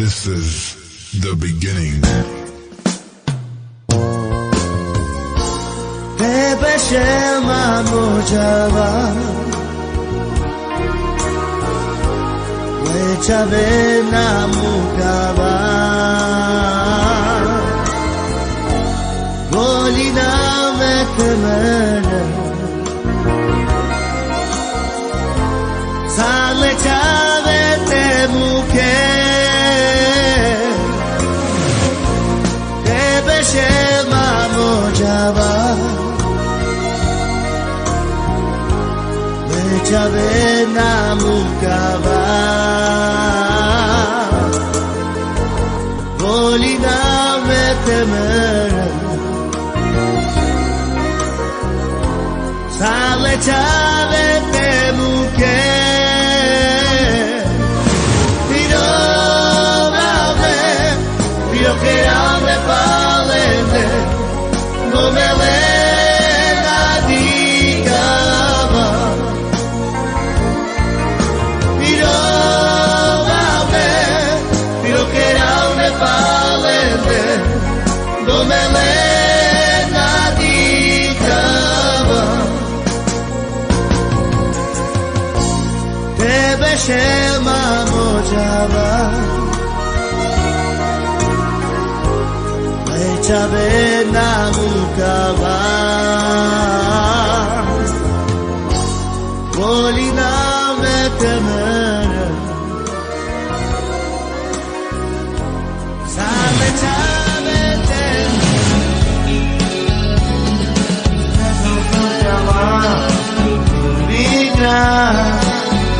This is the beginning. Tebe shema mojava Wechave na mukava Golina metemene Sale chave te muke Tebe shema mojava Chavena mukava Golina metemere Sale chavete muke Piro vale Piro que ame palende No me le Shema mojava Echave na mukava Golina metemere Sale chave te Vina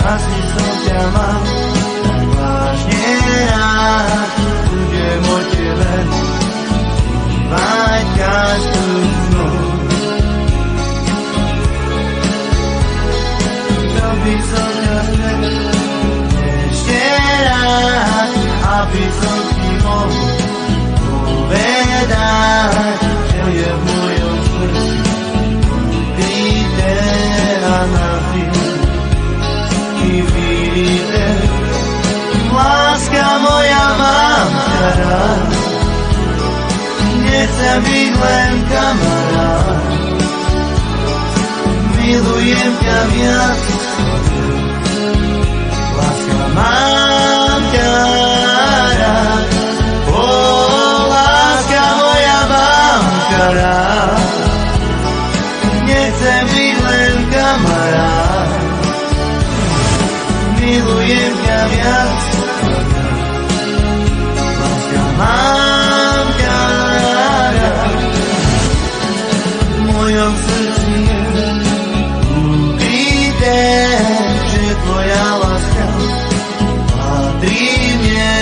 Así te amam, tak vážne rád budem o tebe snívať každú noc. Chcel by som ťa ešte rád, aby som ti mohol povedať, čo je v mojom srdci ukryté a navždy. Láska moja, mám ťa rád, nechcem byť len kamarát, milujem ťa viac, láska, mám ťa rád, láska moja, mám ťa rád, nechcem byť len kamarát, milujem ťa viac, láska, mám ťa rád. V mojom srdci je ukryté, že tvoja láska patrí mne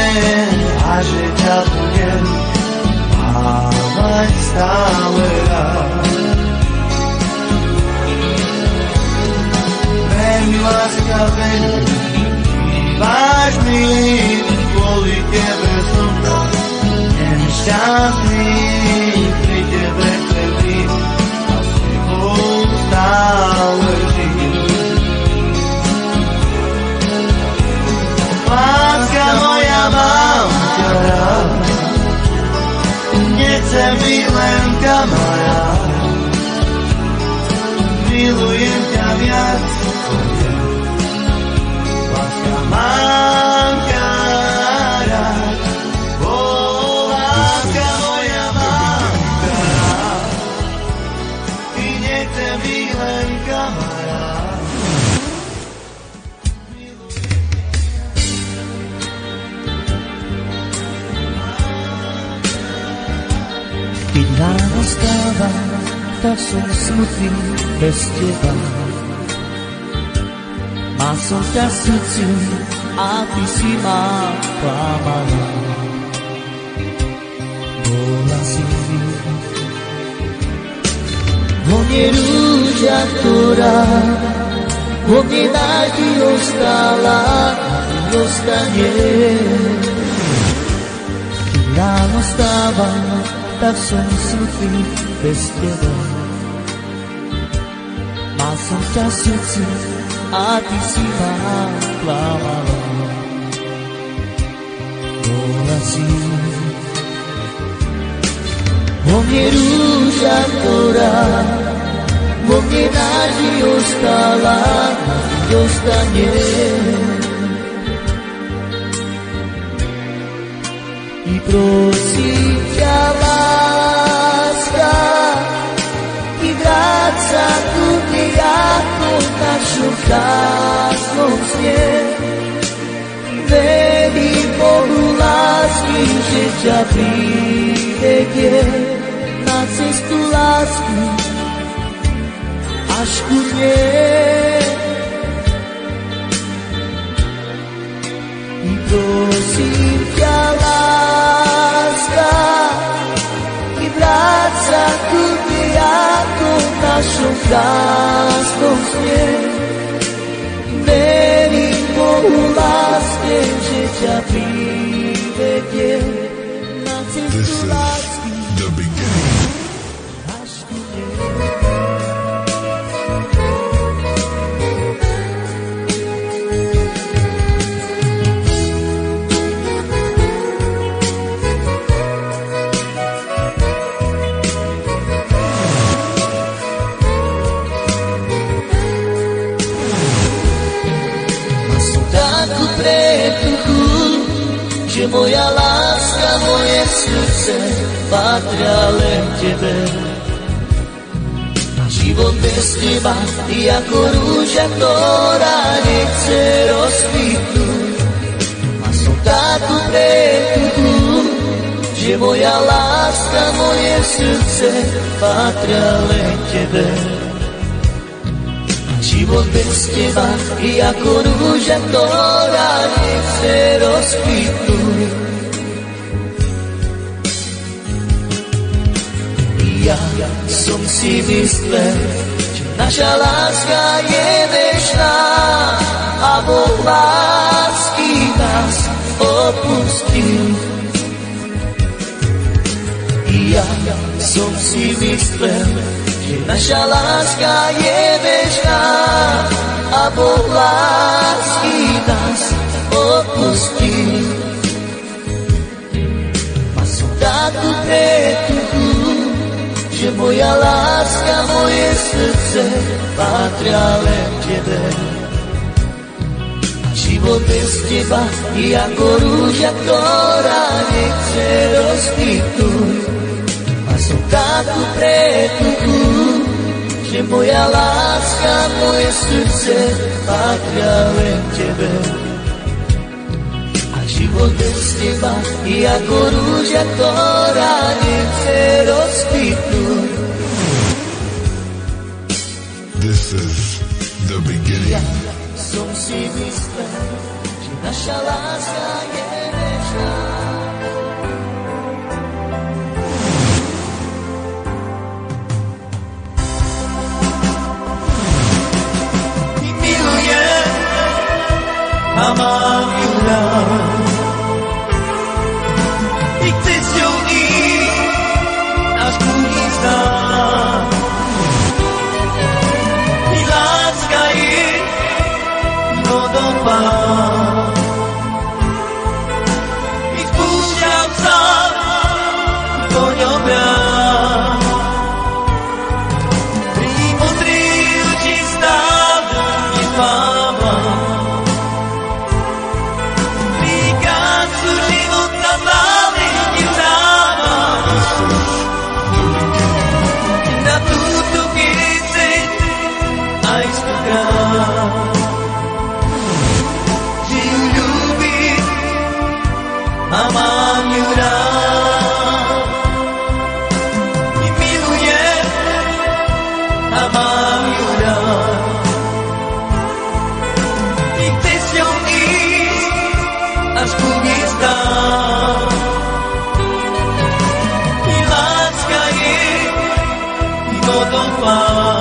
a že ťa budem mávať stále rád. Veľmi láska, veľmi Váš mi, kvôli tebe som tak nešťastný, pri tebe chcem byť a s tebou stále žiť. Láska moja, mám ťa rád, nechcem byť len kamarát, milujem ťa viac, mám ťa rád, láska moja, mám ťa rád, ty nechcem byť len kamarát. Keď ráno stávam, tak som smutný bez teba. Mal som ťa v srdci a ty si ma klamala. Bola si vo mne rúža, ktorá vo mne navždy ostala a ostane. Keď ráno stávam, tak som smutný bez teba. Mal som ťa v srdci a ty si ma klamala. spási. Vo mne rúža, ktorá vo mne nádej ostala, dostane. I prosím ťa, láska, i vráť sa ku mne ako v našom krásnom sne. Verím Bohu lásky, že ťa privedie na cestu lásky až ku mne. I prosím ťa, láska, i vráť sa ku mne ako v našom krásnom sne. Verím Bohu láske, že ťa privedie na cestu lásky The beginning. až ku mne. Že moja láska, moje srdce patria len tebe. A život bez teba je ako rúža, ktorá nechce rozkvitnúť. A som takú pretuchu, že moja láska, moje srdce patria len tebe. Život bez teba je ako rúža, ktorá nechce rozkvitnúť. Ja som si myslel, že naša láska je večná a Boh lásky nás opustil. Ja som si myslel, že naša láska je večná a Boh lásky nás opustil. A som takú pretuchu, že moja láska, moje srdce patria len tebe. A život bez teba je ako rúža, ktorá nechce rozkvitnúť. A som takú pretuchu, že moja láska, moje srdce patria len tebe. A život bez teba je ako rúža, ktorá nechce rozkvitnúť. This is the beginning. Ja som si myslel, že naša láska je večná. A mám ju rád. I chceš s ňou ísť až ku hniezdám. I láska je vodopád. I spúšťam sa do ňom rád. Pri modrý oči stávam nespávam. A mám ju rád. I milujem a mám ju rád. I chceš s ňou ísť až ku hniezdám. I láska je vodopád.